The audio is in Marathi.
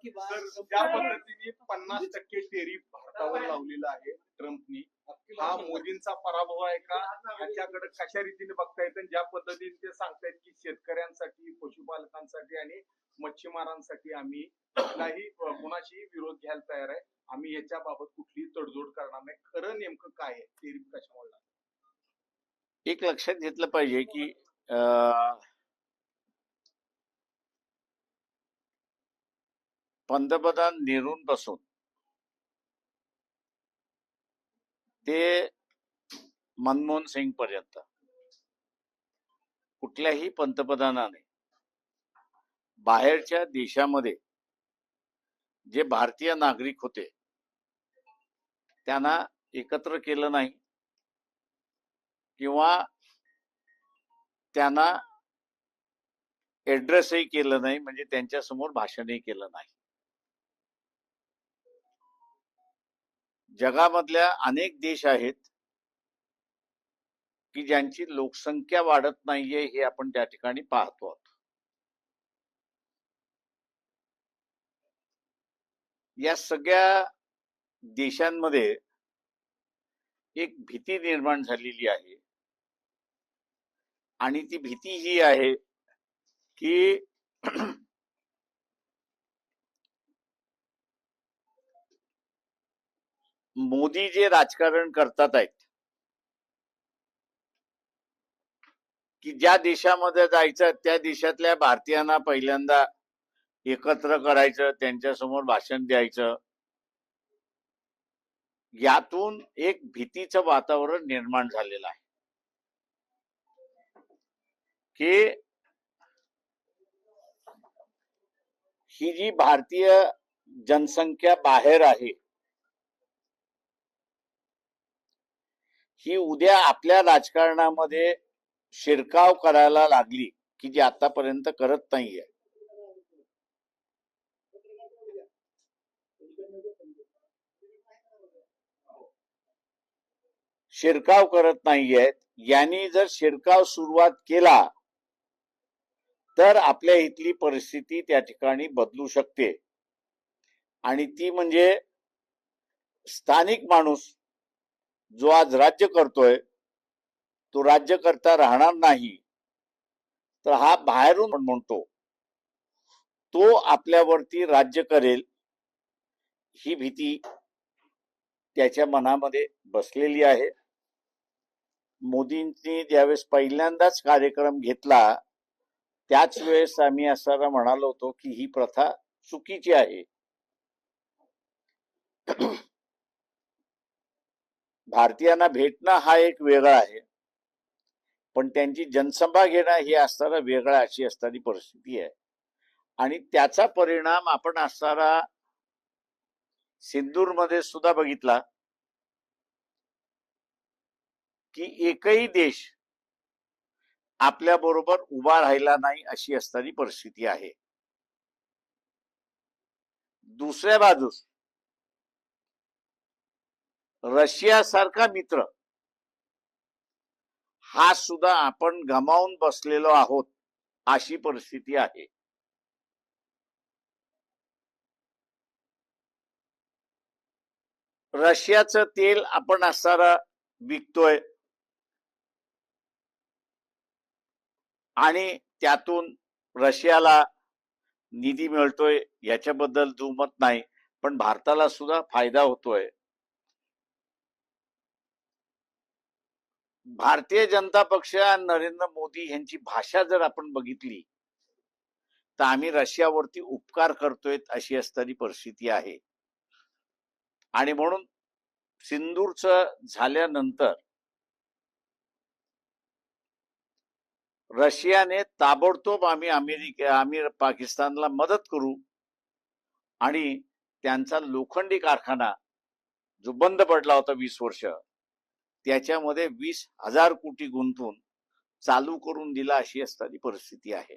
की बार तर ज्या पद्धतीने 50% टेरिफ भारतावर लावलेलं आहे ट्रम्पनी, हा मोदींचा पराभव आहे का? त्यांच्याकडे कशा रीतीने बघता येतं? ज्या पद्धतीने ते सांगतायत की शेतकऱ्यांसाठी, पशुपालकांसाठी आणि मच्छीमारांसाठी आम्ही कुठलाही कुणाशी विरोध घ्यायला तयार आहे, आम्ही याच्या बाबत कुठलीही तडजोड करणार नाही. खरं नेमकं काय आहे? टेरिफ कशामुळे लागलं? एक लक्षात घेतलं पाहिजे की पंतप्रधान नेहरूंपासून ते मनमोहन सिंग पर्यंत कुठल्याही पंतप्रधानाने बाहेरच्या देशामध्ये जे भारतीय नागरिक होते त्यांना एकत्र केलं नाही किंवा त्यांना ऍड्रेसही केलं नाही, म्हणजे त्यांच्या समोर भाषणही केलं नाही. जगामधल्या अनेक देश आहेत की ज्यांची लोकसंख्या वाढत नाहीये, हे आपण त्या ठिकाणी पाहतो आहोत. या सगळ्या देशांमध्ये एक भीती निर्माण झालेली आहे आणि ती भीती ही आहे की मोदी जे राजकारण करतात आहेत की ज्या देशामध्ये जायचं त्या देशातल्या भारतीयांना पहिल्यांदा एकत्र करायचं, त्यांच्या समोर भाषण द्यायचं, यातून एक भीतीचं वातावरण निर्माण झालेलं आहे की ही जी भारतीय जनसंख्या बाहेर आहे ही उद्या आपल्या राजकारणामध्ये शिरकाव करायला लागली की जी आतापर्यंत करत नाहीये. शिरकाव करत नाहीयेत. यांनी जर शिरकाव सुरुवात केला तर आपल्या इथली परिस्थिती त्या ठिकाणी बदलू शकते आणि ती म्हणजे स्थानिक माणूस जो आज राज्य करतोय तो राज्यकर्ता राहणार नाही, तर हा बाहेरून म्हणतो तो आपल्यावरती राज्य करेल, ही भीती त्याच्या मनामध्ये बसलेली आहे. मोदींनी ज्यावेळेस पहिल्यांदाच कार्यक्रम घेतला त्याच वेळेस आम्ही असताना म्हणालो होतो की ही प्रथा चुकीची आहे. भारतीयांना भेटणं हा एक वेगळा आहे, पण त्यांची जनसभा घेणं हे असताना वेगळा अशी असणारी परिस्थिती आहे आणि त्याचा परिणाम आपण असताना सिंदूरमध्ये सुद्धा बघितला की एकही देश आपल्या बरोबर उभा राहिला नाही अशी असणारी परिस्थिती आहे. दुसऱ्या बाजूस रशिया सारखा मित्र हा सुद्धा आपण गमावून बसलेलो आहोत अशी परिस्थिती आहे. रशियाचं तेल आपण असताना विकतोय आणि त्यातून रशियाला निधी मिळतोय, याच्याबद्दल दुमत नाही, पण भारताला सुद्धा फायदा होतोय. भारतीय जनता पक्ष आणि नरेंद्र मोदी यांची भाषा जर आपण बघितली तर आम्ही रशियावरती उपकार करतोय अशी असणारी परिस्थिती आहे. आणि म्हणून सिंदूरचं झाल्यानंतर रशियाने ताबडतोब आम्ही पाकिस्तानला मदत करू आणि त्यांचा लोखंडी कारखाना जो बंद पडला होता 20 वर्ष त्याच्यामध्ये 20,000 कोटी गुंतवून चालू करून दिला अशी असणारी परिस्थिती आहे.